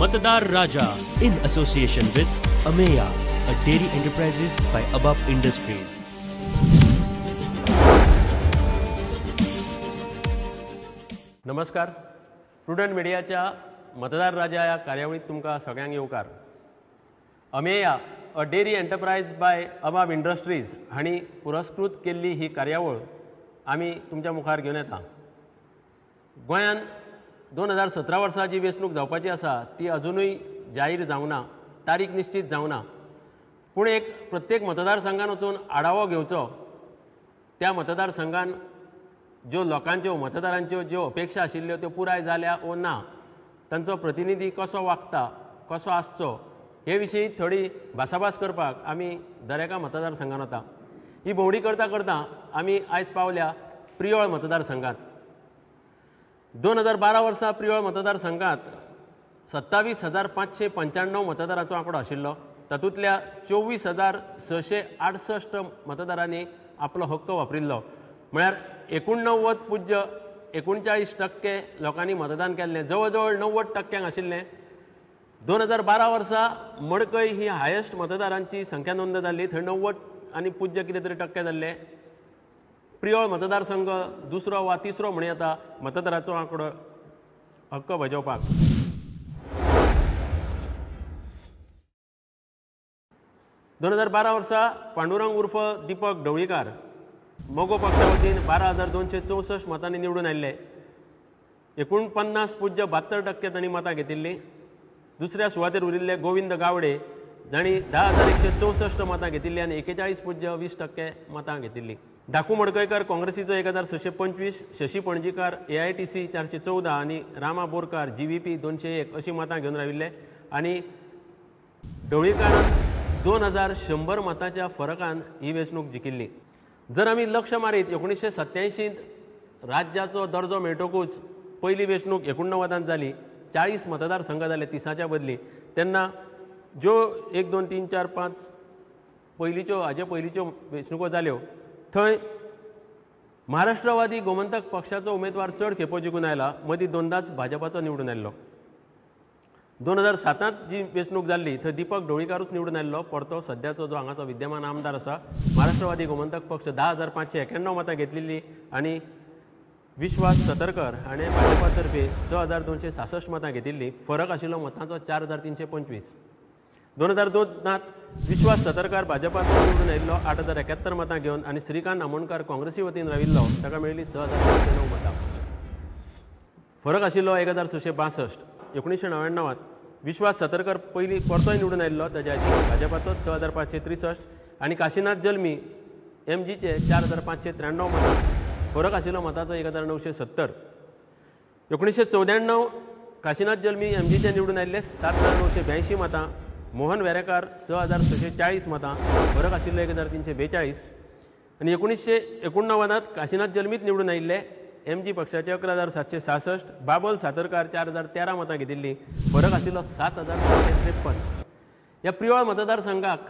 Matadar Raja in association with Ameya, a dairy enterprises by Abab Industries. नमस्कार. Prudent मिडियाच्या मतदार राजा या कार्यावळीत तुमका सगळ्यांक येवकार. अमेया अ डेरी एंटरप्राइज बाय अबाब इंडस्ट्रीज हांणी पुरस्कृत केल्ली ही कार्यावळ आमी तुमच्या मुखार घेवन येता. गोंयांत 2017 वर्सा जी वेंचणूक जावपाची आसा ती अजुनूय जाहीर जावना, तारीख निश्चित जावना. पूण एक प्रत्येक मतदारसंघान वचून आढावो घेवचो. त्या मतदारसंघान ज्यो लोकांच्यो मतदारांच्यो ज्यो अपेक्षा आशिल्ल्यो त्यो पुराय जाल्या ओ ना, तांचो प्रतिनिधी कसो वागता, कसो आसचो हे विशीं थोडी भासाभास करपाक आमी दरेका मतदारसंघान वता. ही भोंवडी करता करता आमी आयज पावल्या प्रियोळ मतदारसंघात. 2012 वर्सा प्रियोळ मतदारसंघात 27,595 मतदारांचो आंकडो आशिल्लो. तातूंतल्या 24,668 मतदारांनी आपलो हक्क वापरिल्लो. म्हळ्यार 89.39% लोकांनी मतदान केल्लें. जवळ जवळ 90% आशिल्लें. 2012 वर्सा मडकय ही हायेस्ट मतदारांची संख्या नोंद जाल्ली. थंय 90 आनी पूज्य कितें तरी टक्के जाल्ले. प्रियोळ मतदारसंघ दुसरो वा तिसरो म्हण येता मतदाराचो आंकडो हक्क बजावपाक. दोन 2012 वर्सा पांडुरंग उर्फ दीपक ढवळीकार मोगो पक्षा वतीन 12,264 मतांनी निवडून आयिल्ले. 49.72% तांणी मतां घेतिल्लीं. दुसऱ्या सुवातेर उरिल्ले गोविंद गावडे जांणी 10,164 मतां घेतिल्लीं आनी 41.20% मतां घेतिल्लीं. धाकू मडकयकार काँग्रेसीचो 1,625, शशी पणजीकार AITC 414 आनी रामा बोरकार GVP 201 अशीं मतां घेवन राविल्ले. आनी ढवळीकारान 2,100 मतांच्या फरकान ही वेंचणूक जिखिल्ली. जर आमी लक्ष मारीत 1987 राज्याचो दर्जो मेळटकूच पयली वेंचणूक 89 जाली. 40 मतदारसंघ जाले 30च्या बदली. तेन्ना ज्यो 1, 2, 3, 4, 5 पयलींच्यो वेंचणुको जाल्यो थंय महाराष्ट्रवादी गोमंतक पक्षाचो उमेदवार चड खेपो जिखून आयला. मदीं 2दाच भाजपाचो निवडून आयिल्लो. 2007 जी वेंचणूक जाल्ली थंय दीपक ढवळीकारूच निवडून आयिल्लो. परतो सद्याचो जो हांगाचो विद्यमान आमदार आसा. महाराष्ट्रवादी गोमंतक पक्ष 10,591 मतां घेतलेली आनी विश्वास सतरकर हाणें भाजपा तर्फे 6,266 मतां घेतिल्ली. फरक आशिल्लो मतांचो 4,325. 2002 विश्वास सतरकार भाजपाचो निवडून आयिल्लो 8,071 मतां घेवन आनी श्रीकांत आमोणकार काँग्रेसी वतीन राविल्लो. ताका मेळिल्ली 6,909 मतां. फरक आशिल्लो 1,662. 1999 विश्वास सतरकर पयलीं परतोय निवडून आयिल्लो. ताच्या भाजपाचोच 6,563 आनी काशीनाथ जल्मी MGचे 4,593 मतां. फरक आशिल्लो मतांचो 1,970. 1994 काशीनाथ जल्मी MGचे निवडून आयिल्ले 7,982 मतां. मोहन वेरेकार 6,640 मतां. फरक आशिल्लो 1,342. आनी 1989 काशीनाथ जल्मीत निवडून आयिल्ले MG पक्षाचे 11,766. बाबल सातरकार 4,013 मतां घेतिल्लीं. फरक आशिल्लो 7,753. ह्या प्रियोळ मतदारसंघाक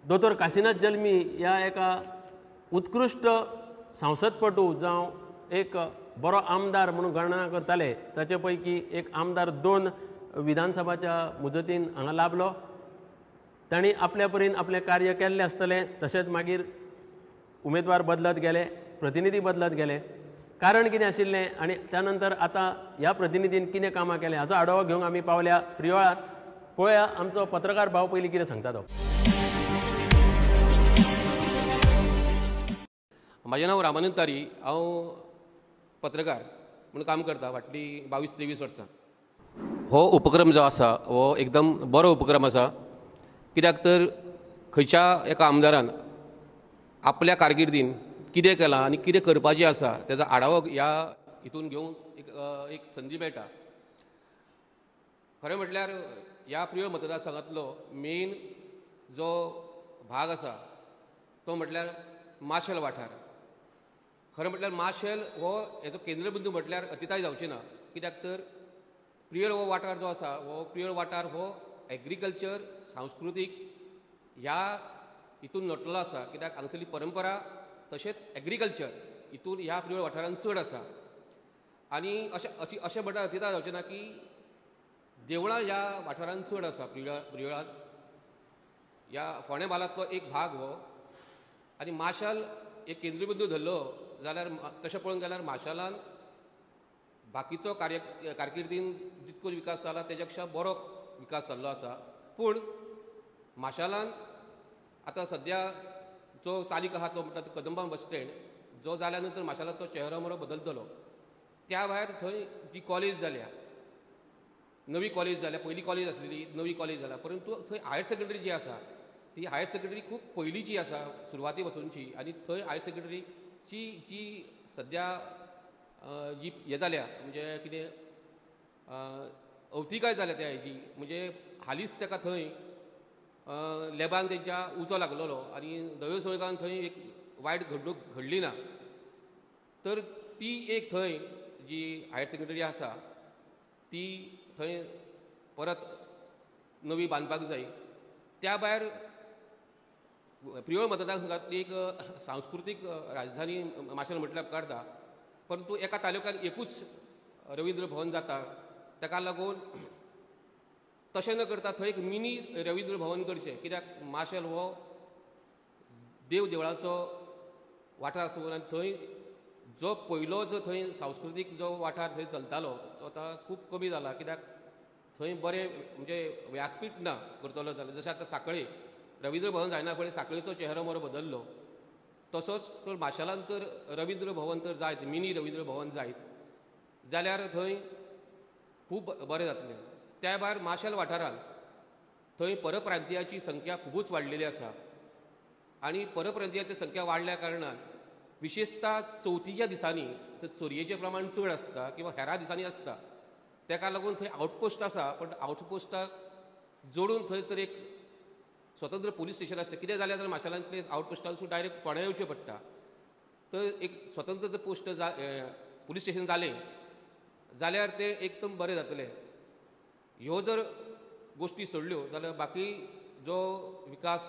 दोतोर काशीनाथ जल्मी ह्या एका उत्कृश्ट संसदपटू जावं एक बरो आमदार म्हणून गणना करताले. ताचे पैकी एक आमदार 2 विधानसभाच्या मुजतीन हांगा लाभलो. तांणी आपल्या परीन आपलें कार्य केल्लें आसतलें. तशेंच मागीर उमेदवार बदलत गेले, प्रतिनिधी बदलत गेले. कारण कितें आशिल्लें आनी त्या नंतर आतां ह्या प्रतिनिधीन कितें कामां केलें हाचो आढावो घेवंक आमी पावल्या प्रियोळांत. पळोवया आमचो पत्रकार भाव पयलीं कितें सांगता तो. म्हजें नांव रामानंद तारी. हांव पत्रकार म्हणून काम करता फाटली 22-23 वर्सां. हो उपक्रम जो आसा हो एकदम बरो उपक्रम आसा. कित्याक तर खंयच्या एका आमदारान आपल्या कारकिर्दीन कितें केलां आनी कितें करपाचें आसा तेजो आढावो ह्या हितून घेवंक एक संदी मेळटा. खरें म्हटल्यार ह्या प्रियोळ मतदारसंघांतलो मेन जो भाग आसा तो म्हटल्यार माशेल वाठार. खरें म्हटल्यार माशेल हो हेजो केंद्रबिंदू म्हटल्यार अतिताय जावची ना. कित्याक तर प्रियोळ हो वाठार जो आसा हो प्रियोळ वाठार हो एग्रीकल्चर सांस्कृतीक ह्या हितून नटलेलो आसा. कित्याक हांगसरली परंपरा तशेंच एग्रीकल्चर हितून ह्या प्रियोळ वाठारांत चड आसा. आनी अशें म्हणटा अतिताय जावचें ना की देवळां ह्या वाठारांत चड आसा प्रियळांत. ह्या फोंड्या म्हालांतलो एक भाग हो आनी माशेल एक केंद्रबिंदू धरलो जाल्यार तशें पळोवंक गेल्यार माशेलान बाकीचो कारकिर्दीन जितको विकास जाला तेज्या पेक्षा बरो विकास जाल्लो आसा. पूण माशेलान आतां सद्या जो चालीक आहा तो म्हणटा तो कदंबा बस स्टँड जो जाल्या नंतर माशेलाचो चेहरो मोरो बदलतलो. त्या भायर थंय जी कॉलेज जाल्या, नवी कॉलेज जाल्या, पयली कॉलेज आसलेली नवी कॉलेज जाल्या, परंतु थंय हायर सेकंडरी जी आसा ती हायर सेकंडरी खूब पयलींची आसा सुरवाती पासूनची. आनी थंय हायर सेकंडरीची जी सद्या जी हे जाल्या म्हणजे कितें अवतिकाय जाल्या त्या हेजी, म्हणजे हालींच ताका थंय लॅबान तेंच्या उजो लागलेलो आनी दव्यो सुळेगांवान थंय एक वायट घडणूक घडली ना. तर ती एक थंय जी हायर सेकंडरी आसा ती थंय परत नवी बांदपाक जाय. त्या भायर प्रियोळ मतदारसंघांतली एक सांस्कृतीक राजधानी माशेल म्हटल्यार उपकारता. परंतु एका तालुक्यात एकूच रवींद्र भवन जाता, ताका लागून तशें न करता थंय एक मिनी रवींद्र भवन करचें. कित्याक माशेल हो देवळाचो वाठार आसून आनी थंय जो पयलो जो थंय सांस्कृतीक जो वाठार थंय चलतालो तो आतां खूब कमी जाला. कित्याक थंय बरें म्हणजे व्यासपीठ ना करतलो जाल्यार. जशें आतां सांखळे रवींद्र भवन जायना फुडें सांखळेचो चेहरो मोरो बदललो, तसोच तर माशेलांत तर रवींद्र भवन तर जायत, मिनी रवींद्र भवन जायत जाल्यार थंय खूब बरें जातलें. त्या भायर माशेल वाठारांत थंय परप्रांतीयाची संख्या खुबूच वाडलेली आसा आनी परप्रांतीयाची संख्या वाडल्या कारणान विशेषता चवथीच्या दिसांनी थंय चोरयेचें प्रमाण चड आसता किंवा हेरा दिसांनी आसता. ताका लागून थंय आउटपोस्ट आसा, पण आउटपोस्टाक जोडून थंय तर एक स्वतंत्र पुलीस स्टेशन आसता. कितें जालें जाल्यार माशेलांतले आउटपोस्टासून डायरेक्ट फोंड्या येवचें पडटा. तर एक स्वतंत्र पोस्ट पुलीस स्टेशन जालें जाल्यार तें एकदम बरें जातलें. ह्यो जर गोश्टी सोडल्यो जाल्यार बाकी जो विकास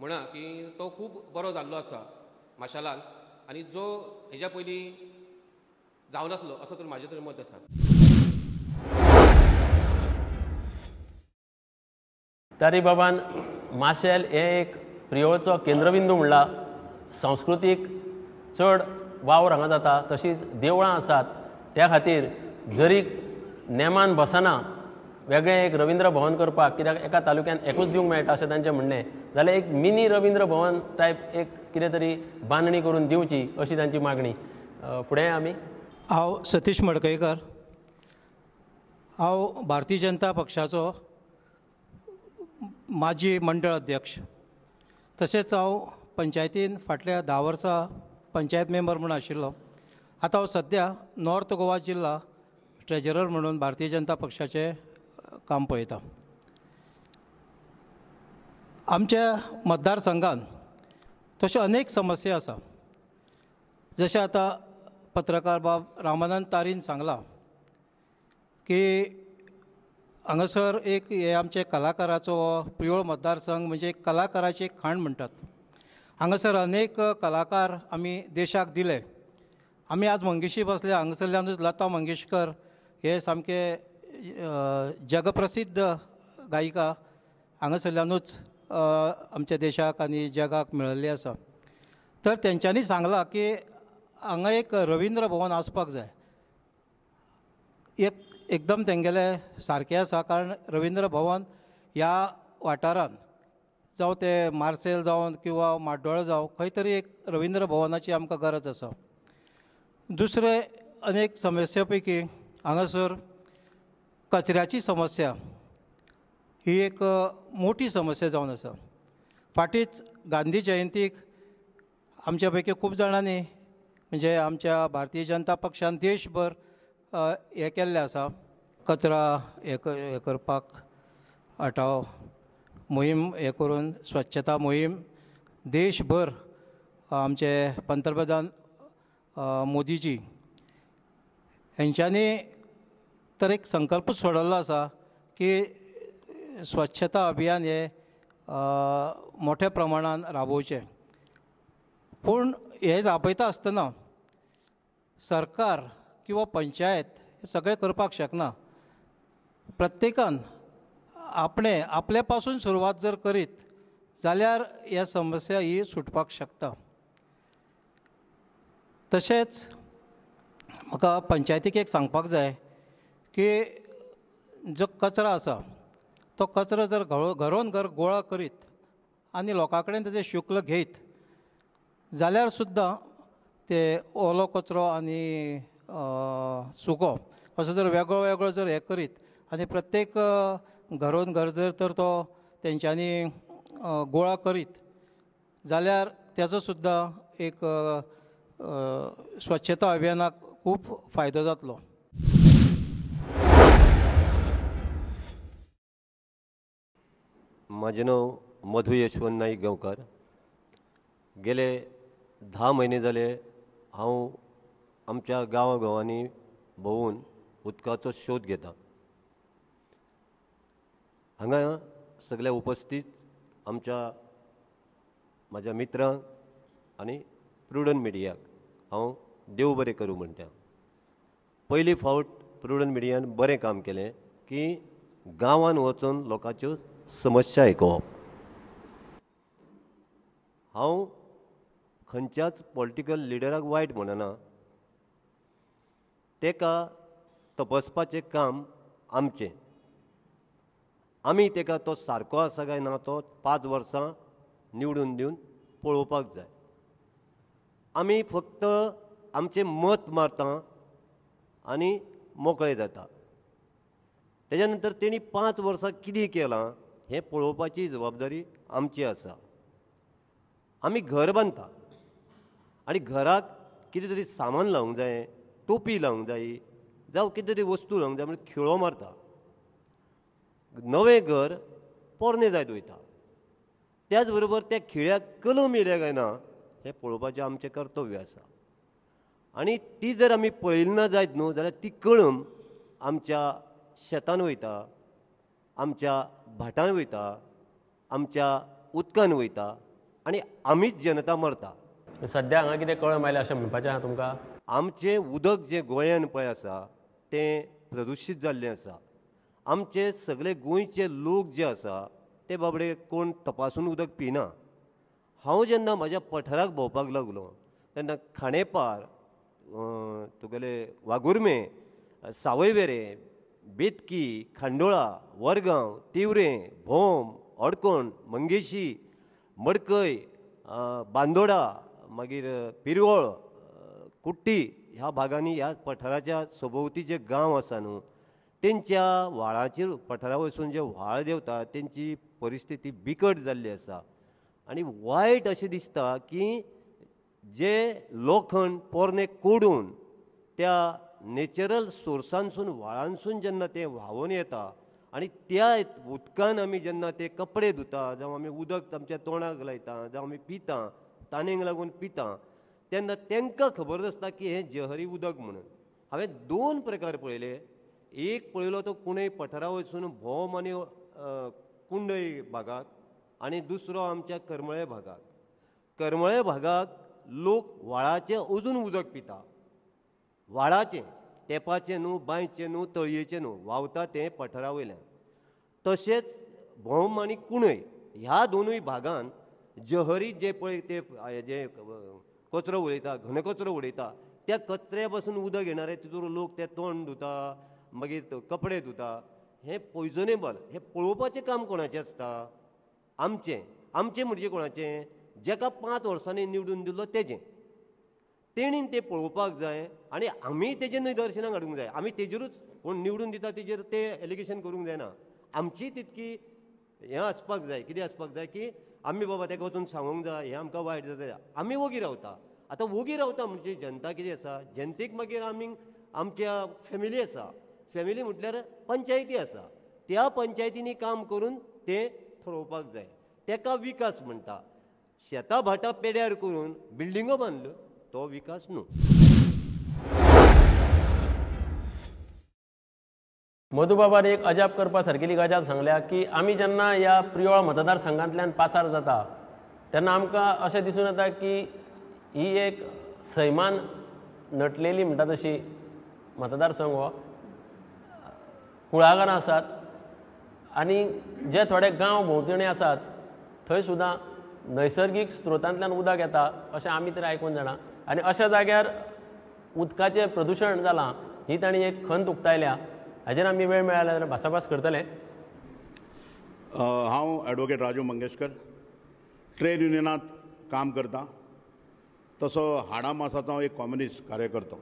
म्हणा की तो खूब बरो जाल्लो आसा माशेलांत आनी जो हेज्या पयलीं जावनासलो असो तर म्हाजें तरी मत आसा. तारीबाबान माशेल हे एक प्रियोळचो केंद्रबिंदू म्हणला. सांस्कृतीक चड वावर हांगा जाता, तशींच देवळां आसात. त्या खातीर जरी नेमान बसना वेगळें एक रवींद्र भवन करपाक, कित्याक एका तालुक्यान एकूच दिवंक मेळटा अशें तांचें म्हणणें, जाल्यार एक मिनी रवींद्र भवन टायप एक कितें तरी बांदणी करून दिवची अशी तांची मागणी. फुडें आमी हांव सतीश मडकयकर. हांव भारतीय जनता पक्षाचो माजी मंडळ अध्यक्ष. तशेंच हांव पंचायतीन फाटल्या 10 वर्सां पंचायत मेंबर म्हणून आशिल्लो. आतां हांव सद्या नॉर्थ गोवा जिल्ला ट्रेजरर म्हणून भारतीय जनता पक्षाचें काम पळयता. आमच्या मतदारसंघान तश्यो अनेक समस्या आसा. जशें आतां पत्रकार बाब रामानंद तारीन सांगला की हांगासर एक हे आमचे कलाकाराचो प्रियोळ मतदारसंघ म्हणजे एक कलाकाराची एक खाण म्हणटात. हांगासर अनेक कलाकार आमी देशाक दिले. आमी आज मंगेशी बसले, हांगासरल्यानूच लता मंगेशकर हे सामके जगप्रसिद्ध गायिका हांगासरल्यानूच आमच्या देशाक आनी जगाक मेळिल्ली आसा. तर तेंच्यांनी सांगलां की हांगा एक रवींद्र भवन आसपाक जाय. एकदम तेंगेलें सारकें आसा, कारण रवींद्र भवन ह्या वाठारांत जावं ते मार्सेल जावं किंवा माड्डोळा जावं खंय तरी एक रवींद्र भवनाची आमकां गरज आसा. दुसरे अनेक समस्या पैकी हांगासर कचऱ्याची समस्या ही एक मोठी समस्या जावन आसा. फाटींच गांधी जयंतीक आमच्या पैकी खूब जाणांनी म्हणजे आमच्या भारतीय जनता पक्षान देशभर हे केल्लें आसा, कचरा हे करपाक हटाव मोहीम हे करून स्वच्छता मोहीम देशभर आमचे पंतप्रधान मोदीजी हेंच्यांनी तर एक संकल्पूच सोडल्लो आसा की स्वच्छता अभियान हे मोठ्या प्रमाणान राबोवचें. पूण हे राबयता आसतना सरकार किंवा पंचायत हे सगळें करपाक शकना. प्रत्येकान आपल्या पासून सुरवात जर करीत जाल्यार ह्या समस्या ही सुटपाक शकता. तशेंच म्हाका पंचायतीक एक सांगपाक जाय की जो कचरो आसा तो कचरो जर घरोन घर गोळा करीत आनी लोकां कडेन तेजें शुक्ल घेयत जाल्यार सुद्दां ते ओलो कचरो आनी सुको असो जर वेगळो वेगळो जर हे करीत आनी प्रत्येक घरोन घर जर तर तो तेंच्यांनी गोळा करीत जाल्यार तेजो सुद्दां एक स्वच्छता अभियानाक खूब फायदो जातलो. म्हजें नांव मधु यशवंत नाईक गांवकार. गेले 10 म्हयने जाले हांव आमच्या गांवांनी भोंवून उदकाचो शोध घेता. हांगा सगळे उपस्थित म्हाज्या मित्रांक आनी प्रुडंट मिडियाक हांव देव बरें करूं म्हणटा. पयली फावट प्रुडंट मिडियान बरें काम केलें की गांवांत वचून लोकांच्यो समस्या आयकोवप. हांव खंयच्याच पॉलिटिकल लिडराक वायट म्हणना. तेका तपासपाचें काम आमचें. आमी तेका तो सारको आसा काय ना तो 5 वर्सां निवडून दिवन पळोवपाक जाय. आमी फक्त आमचें मत मारता आनी मोकळे जाता. तेज्या नंतर तेणी 5 वर्सां कितें केलां हें पळोवपाची जबाबदारी आमची आसा. आमी घर बांदता आनी घराक कितें तरी सामान लावंक जाय, टोपी लावंक जायी जावं कितें तरी वस्तू लावंक जाय म्हणून खिळो मारता. नवें घर पोरणें जायत वयता. त्याच बरोबर त्या खिळ्याक कलम येयल्या काय ना हें पळोवपाचें आमचें कर्तव्य आसा. आनी ती जर आमी पळयली ना जायत न्हू जाल्यार ती कळम आमच्या शेतान वयता, आमच्या भाटान वयता, आमच्या उदकान वयता आनी आमीच जनता मरता. सद्या हांगा कितें कळम आयलें अशें म्हणपाचें आहा तुमकां? आमचें उदक जें गोंयान पळय आसा तें प्रदुशीत जाल्लें आसा. आमचे सगळे गोंयचे लोक जे आसा ते बाबडे कोण तपासून उदक पिना. हांव जेन्ना म्हाज्या पठाराक भोंवपाक लागलो तेन्ना खांडेपार, तुगेले वागुर्मे, सावयवेरें, बेतकी, खांडोळा, वरगांव, तिवरें, भोम, अडकोण, मंगेशी, मडकय, बांदोडा, मागीर पिरवळ, कुट्टी ह्या भागांनी ह्या पठाराच्या सभोवती जे गांव आसा न्हू तेंच्या व्हाळाचेर पठारा वचून जे व्हाळ देंवता तेंची परिस्थिती बिकट जाल्ली आसा. आनी वायट अशें दिसता की जे लोखंड पोरणे कोडून त्या नॅचरल सोर्सांसून व्हाळांसून जेन्ना ते व्हांवून येता आनी त्या उदकान आमी जेन्ना ते कपडे धुता जावं आमी उदक आमच्या तोंडाक लायता जावं आमी पिता, तानेंक लागून पिता, तेन्ना तांकां खबर नासता की हें जहरी उदक म्हणून. हांवें 2 प्रकार पळयले. एक पळयलो तो कुणय पठारा वचून भोम आनी कुंडय भागाक आनी दुसरो आमच्या करमळे भागाक. करमळे भागाक लोक व्हाळाचें अजून उदक पिता. व्हाळाचें, तेपाचें न्हू, बांयचें न्हू, तळयेचें न्हू, व्हांवता तें पठारा वयल्यान. तशेंच भोम आनी कुणय ह्या 2 भागान जहरी जे पळय ते जे कचरो उडयता, घनकचरो उडयता त्या कचऱ्या पासून उदक येणारें तितूर लोक ते तोंड धुता, मागीर कपडे धुता. हें पॉयजनेबल. हें पळोवपाचें काम कोणाचें आसता? आमचें. आमचें म्हणजे कोणाचें? जेका 5 वर्सांनी निवडून दिल्लो तेजें. तेणीन तें पळोवपाक जाय आनी आमी तेजें निदर्शनाक हाडूंक जाय. आमी तेजेरूच कोण निवडून दिता तेजेर ते एलिगेशन करूंक जायना. आमची तितकी हें आसपाक जाय. कितें आसपाक जाय की आमी बाबा तेका वचून सांगूंक जाय हें आमकां वायट जाता. आमी वोगी रावता. आतां वोगी रावता म्हणजे जनता कितें आसा? जनतेक मागीर आमी आमच्या फॅमिली आसा. फॅमिली म्हटल्यार पंचायती आसा. त्या पंचायतींनी काम करून तें ठरोवपाक जाय. तेका विकास म्हणटा. शेतां भाटां पेड्यार करून बिल्डिंगो बांदल्यो तो विकास न्हू. मधुबाबान एक अजाप करपा सारकेली गजाल सांगल्या की आमी जेन्ना ह्या प्रियोळ मतदारसंघांतल्यान पासार जाता तेन्ना आमकां अशें दिसून येता की ही एक सैमान नटलेली म्हणटा तशी मतदारसंघ हो कुळागरां आसात आनी जे थोडे गांव भोंवतणी आसात थंय सुद्दां नैसर्गीक स्त्रोतांतल्यान उदक येता अशें आमी तरी आयकून जाणा आनी अशा जाग्यार उदकाचें प्रदुशण जालां ही तांणी एक खंत उक्तायल्या हाजेर आमी वेळ मेळ्ळो जाल्यार भासाभास करतले. हांव ॲडवोकेट राजू मंगेशकर ट्रेड युनियनांत काम करता. तसो हाडा मासाचो एक कम्युनिस्ट कार्यकर्तो.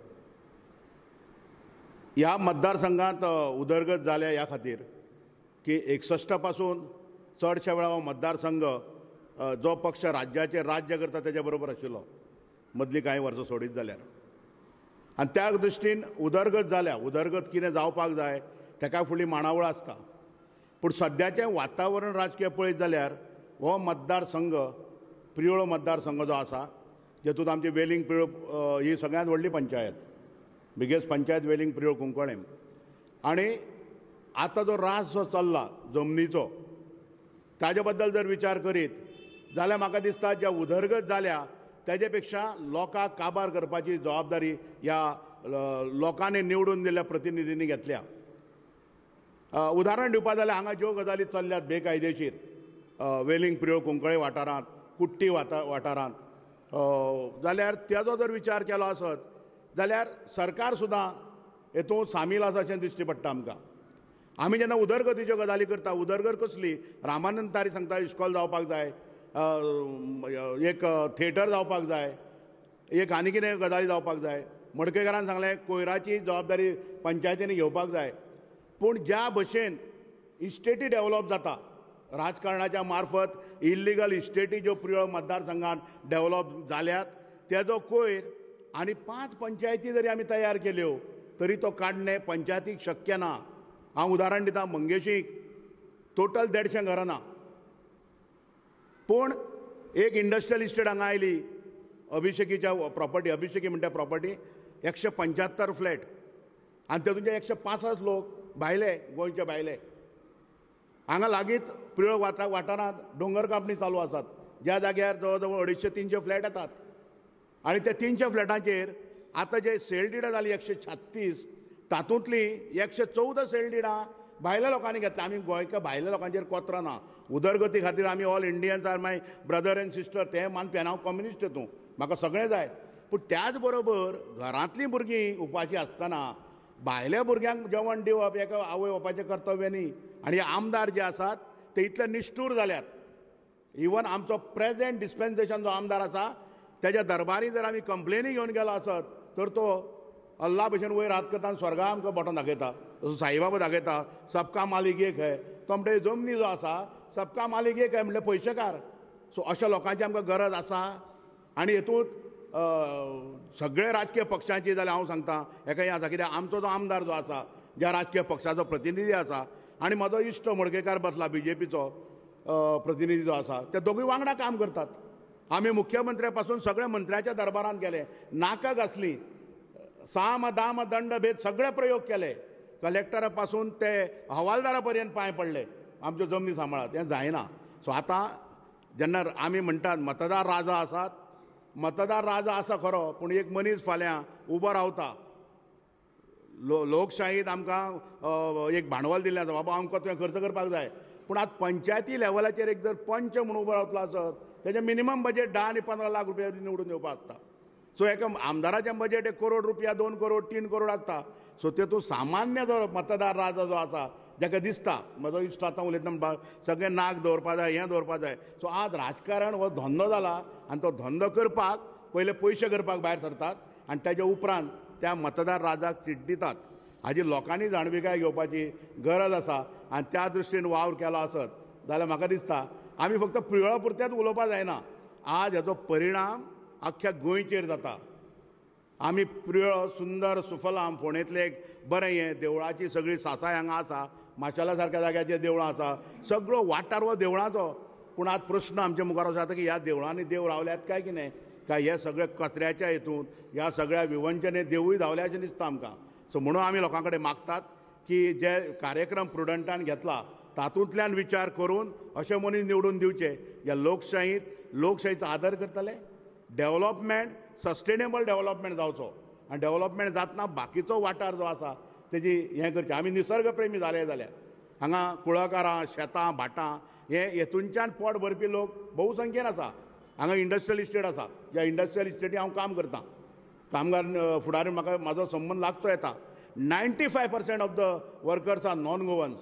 ह्या मतदारसंघात उदरगत जाल्या ह्या खातीर की 61 पासून चडशा वेळा हो मतदारसंघ जो पक्ष राज्याचेर राज्य करता तेच्या बरोबर आशिल्लो मदलीं कांय वर्सां सोडीत जाल्यार. आनी त्या दृश्टीन उदरगत जाल्या. उदरगत कितें जावपाक जाय तेका फुडली मांडावळ आसता. पूण सद्याचें वातावरण राजकीय पळयत जाल्यार हो मतदारसंघ प्रियोळ मतदारसंघ जो आसा जेतूंत आमची वेलिंग प्रियोळ ही सगळ्यांत व्हडली पंचायत, बिगेस्ट पंचायत वेलिंग प्रियोळ कुंकळेम. आनी आतां जो रास जो चल्ला जमनीचो ताजे बद्दल जर विचार करीत जाल्यार म्हाका दिसता ज्या उदरगत जाल्या तेजे पेक्षा लोकांक काबार करपाची जबाबदारी ह्या लोकांनी निवडून दिल्ल्या प्रतिनिधींनी घेतल्या. उदाहरण दिवपा जाल्यार हांगा ज्यो गजाली चल्ल्यात बेकायदेशीर वेलिंग प्रियोळ कुंकळे वाठारांत, कुट्टी वाठारांत, जाल्यार तेजो जर विचार केलो आसत जाल्यार सरकार सुद्दां हेतूंत सामील आसा अशें दिश्टी पडटा आमकां. आमी जेन्ना उदरगतीच्यो गजाली करता, उदरगत कसली रामानंद तारी सांगता इस्कॉल जावपाक जाय, एक थिएटर जावपाक जाय, एक आनी कितें गजाली जावपाक जाय. मडकयकारान सांगलें कोयराची जबाबदारी पंचायतींनी घेवपाक जाय. पूण ज्या भशेन इस्टेटी डेव्हलप जाता राजकारणाच्या मार्फत इल्लिगल इस्टेटी ज्यो प्रियोळ मतदारसंघात डेव्हलप जाल्यात तेजो कोयर आनी 5 पंचायती जरी आमी तयार केल्यो तरी तो काडणे पंचायतीक शक्य ना. हांव उदाहरण दिता, मंगेशीक टोटल 150 घरां ना. पूण एक इंडस्ट्रियल इस्टेट हांगा आयली अभिषेकीच्या प्रॉपर्टी, अभिषेकी म्हणटा प्रॉपर्टी 175 फ्लॅट आनी तेतूंचे 165 लोक भायले, गोंयचे भायले. हांगा लागींच प्रियोळ वाठारांत डोंगर कापणी चालू आसात ज्या जाग्यार जवळ जवळ 250-300 फ्लॅट येतात. आनी त्या 300 फ्लॅटांचेर आतां जे सेल डिडां जालीं 136 तातूंतलीं 114 सेल डिडां भायल्या लोकांनी घेतल्या. आमी गोंयच्या भायल्या लोकांचेर कोत्र ना. उदरगती खातीर आमी ऑल इंडियन्स आर माय ब्रदर एंड सिस्टर तें मानपी. हांव कम्युनिस्ट हेतूं, म्हाका सगळें जाय. पूण त्याच बरोबर घरांतलीं भुरगीं उपाशी आसतना भायल्या भुरग्यांक जेवण दिवप हेका आवय बापायचें कर्तव्य न्ही. आनी आमदार जे आसात ते इतले निश्ठूर जाल्यात. इवन आमचो प्रेजेंट डिस्पेन्सेशन जो आमदार आसा तेज्या दरबारी जर आमी कंप्लेनी घेवन गेलो आसत तर तो अल्ला भशेन वयर हात करता आनी स्वर्गा आमकां बोटां दाखयता. जसो साईबाबा दाखयता सबका मालीक एक है, तो म्हणटा जमनी जो आसा सबका मालीक एक है म्हणल्यार पयशेकार. सो अशा लोकांची आमकां गरज आसा. आनी हेतूंत सगळे राजकीय पक्षांची जाल्यार हांव सांगता हेका हें आसा कित्याक आमचो जो आमदार जो आसा ज्या राजकीय पक्षाचो प्रतिनिधी आसा आनी म्हजो इश्ट मडकयकार बसला BJPचो प्रतिनिधी जो आसा ते दोगूय वांगडा काम करतात. आमी मुख्यमंत्र्या पासून सगळ्या मंत्र्याच्या दरबारांत गेले, नाका घासलीं, साम दाम दंड भेद सगळे प्रयोग केले. कलेक्टरा पासून ते हवालदारा पर्यंत पांय पडले आमच्यो जमनी सांबाळात. हें जायना. सो आतां जेन्ना आमी म्हणटात मतदार राजा आसात, मतदार राजा आसा खरो पूण एक मनीस फाल्यां उबो रावता. लोकशाहीत आमकां एक भांडवल दिल्लें आसा, बाबा आमकां तुवें खर्च करपाक जाय. पूण आतां पंचायती लेवलाचेर एक जर पंच म्हणून उबो रावतलो आसत तेजें मिनिमम बजेट 10 आनी 15 लाख रुपया निवडून येवपाक आसता. सो एका आमदाराचें बजेट 1 करोड रुपया, 2 करोड, 3 करोड आसता. सो तेतूंत सामान्य जो मतदार राजा जो आसा जाका दिसता म्हजो इश्ट आतां उलयता म्हणटा सगळें नाक दवरपा जाय, हें दवरपा जाय. सो आज राजकारण हो धंदो जाला आनी तो धंदो करपाक पयले पयशे करपाक भायर सरतात आनी ताच्या उपरांत त्या मतदार राजाक सीट दितात. हाजी लोकांनी जाणविकाय घेवपाची गरज आसा. आनी त्या दृश्टीन वावर केलो आसत जाल्यार म्हाका दिसता आमी फक्त प्रियोळा पुरतेंच उलोवपा जायना. आज हेजो परिणाम आख्ख्या गोंयचेर जाता. आमी प्रियोळ सुंदर सुफलाम फोंडेंतलें एक बरें हें देवळाची सगळी सासाय हांगा आसा, माशेला सारक्या जाग्याचेर देवळां आसा, सगळो वाठार हो देवळांचो. पूण आज प्रश्न आमच्या मुखार असो जाता की ह्या देवळांनी देव रावल्यात काय कितें, काय हे सगळे कचऱ्याच्या हितून ह्या सगळ्या विवंचनेत देवूय धांवले अशें दिसता आमकां. सो म्हणून आमी लोकां कडेन मागतात की जे कार्यक्रम प्रुडंटान घेतला तातूंतल्यान विचार करून अशे मनीस निवडून दिवचे ह्या लोकशाहीचो आदर करतले. डेव्हलपमेंट सस्टेनेबल डेव्हलपमेंट जावचो आनी डेव्हलपमेंट जातना बाकीचो वाठार जो आसा तेजी हें करचें. आमी निसर्ग प्रेमी जाले जाल्यार हांगा कुळकारां, शेतां, भाटां हेतूनच्यान पोट भरपी लोक भोवसंख्येन आसा. हांगा इंडस्ट्रियल इस्टेट आसा, ज्या इंडस्ट्रियल इस्टेटी हांव काम करतां. कामगार फुडारी म्हाका म्हाजो संबंद लागचो येता. 95% of the workers are non Goans.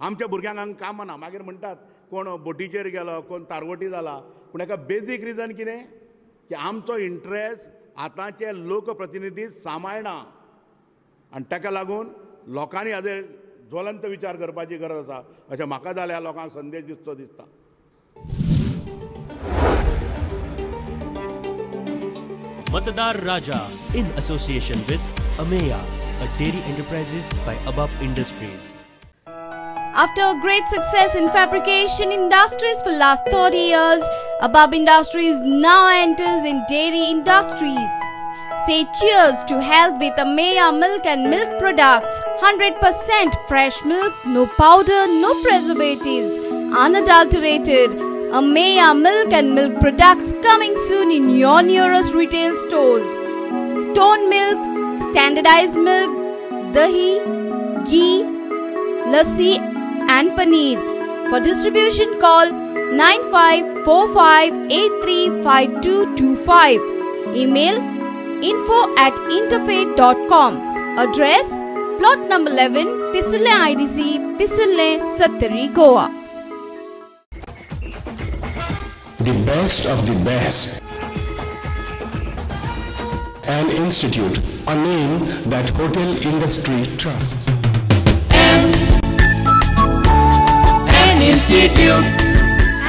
आमच्या भुरग्यांक हांगा काम ना. मागीर म्हणटात कोण बोटीचेर गेलो, कोण तारवटी जाला. पूण हेका बेजीक रिजन कितें की आमचो इंट्रस्ट आतांचे लोकप्रतिनिधी सांबाळना आनी ताका लागून लोकांनी हाजेर ज्वलंत विचार करपाची गरज आसा अशें म्हाका जाल्यार लोकांक संदेश दिसचो दिसता. Matadar Raja in association with Ameya, a dairy enterprises by Above Industries. After a great success in fabrication industries for last 30 years, Above Industries now enters in dairy industries. Say cheers to health with Ameya milk and milk products. 100% fresh milk, no powder, no preservatives, unadulterated. Ameya milk and milk products coming soon in your nearest retail stores. Tone milk, standardized milk, dahi, ghee, lassi and paneer. For distribution call 9545835225. Email info@interfaith.com. Address plot number 11, Pisulle IDC, Pisulle, Sattari, Goa. The best of the best. An institute, a name that hotel industry trusts.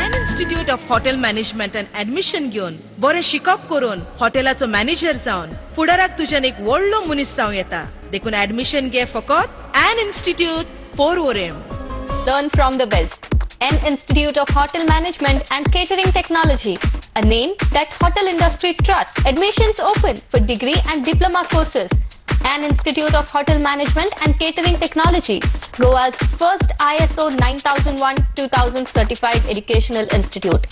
An institute of hotel management and admission घेवन बरे शिकप करून हॉटेलाचो manager जावन फुडाराक तुज्यान एक व्हडलो मनीस जावं येता. देखून ऍडमिशन घे फकत An Institute, Porvorim. Learn from the best. An Institute of Hotel Management and Catering Technology, a name that hotel industry trusts. Admissions open for degree and diploma courses. An Institute of Hotel Management and Catering Technology, Goa's first ISO 9001-2000 certified educational institute.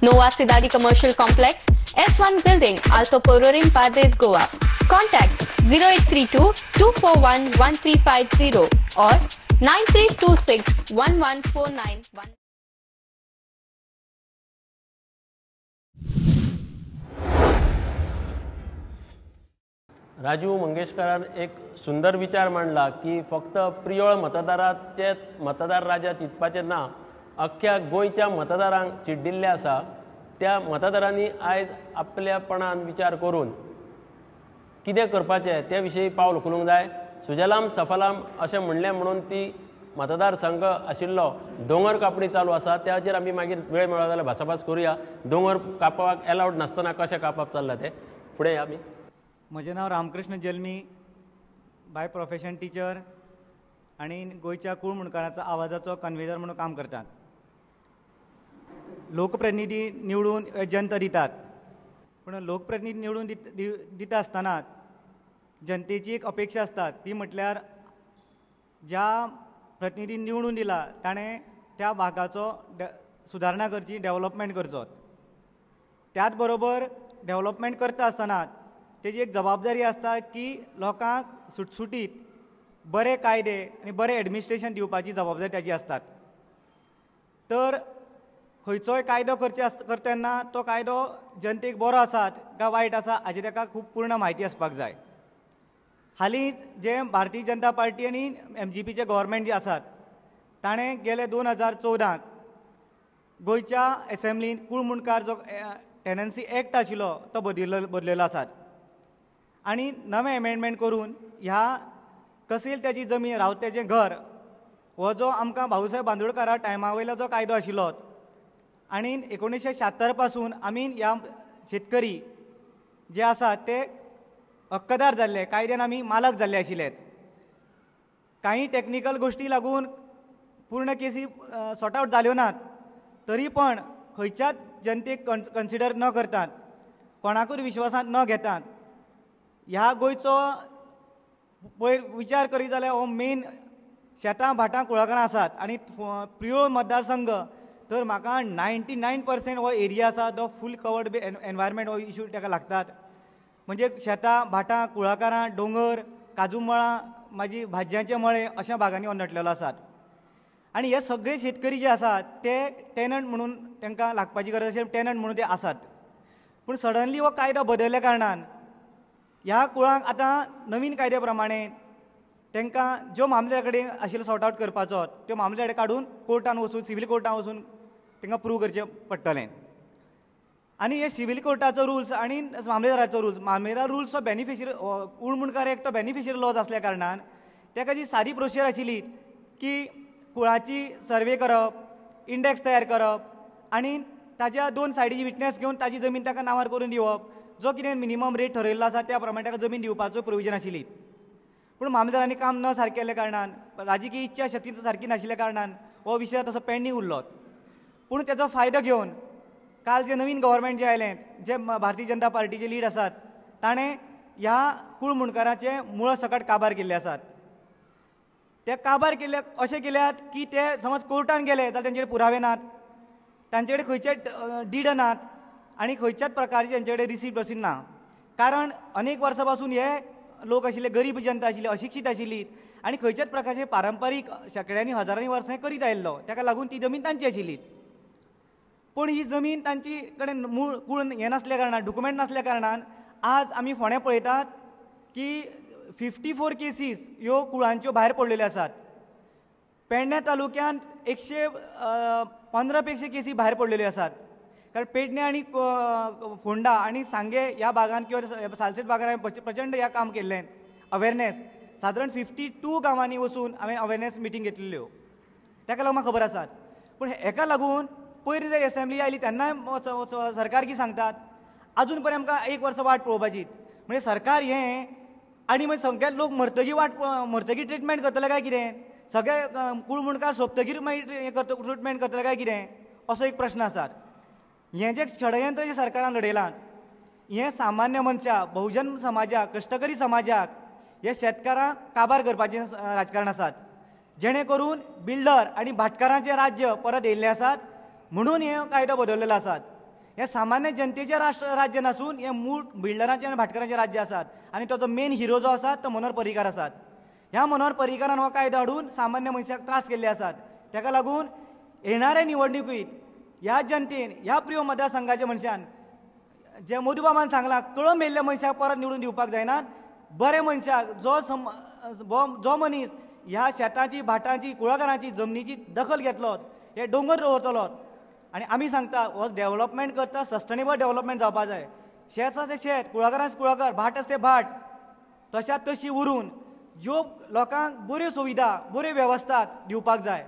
Nova Sidari Commercial Complex, S1 Building, Alto Porvorim, Pardes, Goa. Contact 0832 241 1350 or 9326 11491. Rajiv मंगेशकरान एक सुंदर विचार मांडला की फक्त प्रियोळ मतदाराचे मतदार राजा चिंतपाचें ना, अख्ख्या गोंयच्या मतदारांक चिड्डिल्ले आसा त्या मतदारांनी आयज आपल्यापणान विचार करून कितें करपाचें ते विशीं पावल उखलूंक जाय. सुजलाम सफलाम अशें म्हणलें म्हणून ती मतदारसंघ आशिल्लो दोंगर कापणी चालू आसा. त्याचेर आमी मागीर वेळ मेळ्ळो जाल्यार भासाभास करुया. दोंगर कापपाक एलावड नासतना कशें कापप चल्लां तें फुडें आमी. म्हजें नांव रामकृष्ण जल्मी, बाय प्रोफेशन टिचर आनी गोंयच्या कूळ मुणकारांचो आवाजाचो कन्व्हेनर म्हणून काम करतात. लोकप्रतिनिधी निवडून जनता दितात, पूण लोकप्रतिनिधी निवडून दिता आसतना जनतेची एक अपेक्षा आसता ती म्हटल्यार ज्या प्रतिनिधी निवडून दिला ताणें त्या भागाचो सुदारणा करची, डेव्हलपमेंट करचो. त्याच बरोबर डेव्हलपमेंट करता आसतना तेजी एक जबाबदारी आसता की लोकांक सुटसुटीत बरे कायदे आनी बरें एडमिनिस्ट्रेशन दिवपाची जबाबदारी ताची आसतात. तर खंयचोय कायदो करता तेन्ना तो कायदो जनतेक बरो आसा काय वायट आसा हाची ताका खूब पूर्ण म्हायती आसपाक जाय. हालींच जे भारतीय जनता पार्टी आनी MGPचे गव्हर्मेंट जे आसात ताणें गेले 2014 गोंयच्या एसेंब्लीन कूळ मुणकार जो टेनन्सी एक्ट आशिल्लो तो बदललेलो आसा आनी नवें एमेंडमेंट करून ह्या कसील त्याची जमीन रावत्याचें घर हो जो आमकां भाऊसाहेब बांदोडकरा टायमा वयलो जो कायदो आशिल्लो आनी 1976 पासून आमी ह्या शेतकरी जे आसात ते हक्कदार जाल्ले, कायद्यान आमी मालक जाल्ले आशिल्ले. काही टेक्निकल गोश्टी लागून पूर्ण केसी सॉर्ट आवट जाल्यो नात, तरी पण खंयच्याच जनतेक कन्सिडर न करतात, कोणाकूय विश्वासांत न घेतात. ह्या गोंयचो पयर विचार करीत जाल्यार हो मेन शेतां भाटां कुळागरां आसात आनी प्रियोळ मतदारसंघ तर म्हाका 99% हो एरिया आसा तो फूल कवर्ड एनवायरमेंट हो इश्यू ताका लागतात. म्हणजे शेतां भाटां कुळागरां दोंगर काजू मळां माझी भाज्यांचे मळे अशा भागांनी नटलेलो आसात. आणि हे सगळे शेतकरी जे आसात ते टेनंट म्हणून तांकां लागपाची गरज आशिल्ली टेनंट म्हणून ते आसात. पूण सडनली हो कायदो बदलल्या कारणान ह्या कुळांक आतां नवीन कायद्या प्रमाणे तांकां ज्यो मामल्या कडेन आशिल्लो सॉर्ट आवट करपाचो त्यो मामले कडेन काडून कोर्टान वचून सिवील कोर्टान वचून तांकां प्रूव करचें पडटलें. आनी हे सिवील कोर्टाचो रुल्स आनी मामलेदाराचो रुल्स मामलेदार रुल्स तो बेनिफिशियरी उणमुणकार एक तो बेनिफिशियरी लॉज आसल्या कारणान ताका जी सादी प्रोसिजर आशिल्ली की कुळाची सर्वे करप, इंडेक्स तयार करप आनी ताच्या 2 सायडीची विटनेस घेवन ताची जमीन ताका नांवार करून दिवप, जो कितें मिनिमम रेट ठरयल्लो आसा त्या प्रमाणे ताका जमीन दिवपाचो प्रोविजन आशिल्ली. पूण मामलेदारांनी काम न सारकें केल्ल्या कारणान राजकीय इच्छा शक्ती सारकी नाशिल्ल्या कारणान हो विशय तसो पेंडींग उरलो. पूण ताचो फायदो घेवन काल जे नवीन गव्हर्मेंट जे आयलें, जे भारतीय जनता पार्टीचे लीड आसात, ताणें ह्या कुळ मुणकाराचे मुळ सकट काबार केल्ले आसात. ते काबार केल्ले अशें केल्यात की ते समज कोर्टान गेले जाल्यार तांचे कडेन पुरावे नात, तांचे कडेन खंयचे डीड नात आनी खंयच्याच प्रकारची तांचे कडेन रिसीप्ट रसीद ना. कारण अनेक वर्सां पासून हे लोक आशिल्ले, गरीब जनता आशिल्ली, अशिक्षीत आशिल्ली आनी खंयच्याच प्रकारचे पारंपारीक शेकड्यांनी हजारांनी वर्सां करीत आयिल्लो, ताका लागून ती जमीन तांची आशिल्ली. पूण ही जमीन तांची कडेन मूळ कूळ हें नासल्या कारणान, डॉक्युमेंट नासल्या कारणान आज आमी फोंड्या पळयतात की 54 केसीस ह्यो कुळांच्यो भायर पडलेल्यो आसात. पेडण्या तालुक्यांत 115 पेक्षा केसी भायर पडलेल्यो आसात. कारण पेडण्या आनी फोंडा आनी सांगे ह्या भागांत किंवा सालसेट भागांत हांवें प्रचंड ह्या काम केल्लें अवेरनेस. सादारण 52 गांवांनी वचून हांवें अवेरनेस मिटींग घेतलेल्यो, ताका लागून म्हाका खबर आसात. पूण हेका लागून पयलीं जर एसेंब्ली आयली तेन्नाय सरकार कितें सांगतात, अजून पर्यंत आमकां 1 वर्स वाट पळोवपाची. म्हणजे सरकार हें आनी मागीर सगळे लोक मरतगीर ट्रिटमेंट करतले काय कितें, सगळे कुळ मुणकार सोंपतगीर मागीर हें ट्रिटमेंट करतले काय कितें, असो एक प्रश्न आसा. हें जें षडयंत्र जें सरकारान लडयलां हें सामान्य मनशाक, बहुजन समाजाक, कश्टकरी समाजाक, हे शेतकारांक काबार करपाचें राजकारण आसात. जेणे करून बिल्डर आनी भाटकारांचें राज्य परत येयल्लें आसात म्हणून हे कायदो बदललेलो आसात. हे सामान्य जनतेचें राज्य नासून हें मूळ बिल्डरांचें आनी भाटकारांचें राज्य आसात. आनी ताचो मेन हिरो जो आसा तो मनोहर पर्रीकार आसात. ह्या मनोहर पर्रीकारान हो कायदो हाडून सामान्य मनशाक त्रास केल्ले आसात. ताका लागून येणाऱ्या निवडणुकीत ह्या जनतेन, ह्या प्रिय मतदारसंघाच्या मनशान जे मोदीबाबान सांगलां कळम मेल्ल्या मनशाक परत निवडून दिवपाक जायना. बरे मनशाक जो मनीस ह्या शेताची, भाटांची, कुळागरांची जमनीची दखल घेतलो, हे दोंगर दवरतलो. आनी आमी सांगता हो डेव्हलपमेंट करता सस्टेनेबल डेव्हलपमेंट जावपाक जाय. शेत आसा तें शेत, कुळागरांचे कुळागर, भाट आसा तें भाट तशा तशी उरून ज्यो लोकांक बऱ्यो सुविधा, बऱ्यो वेवस्था दिवपाक जाय.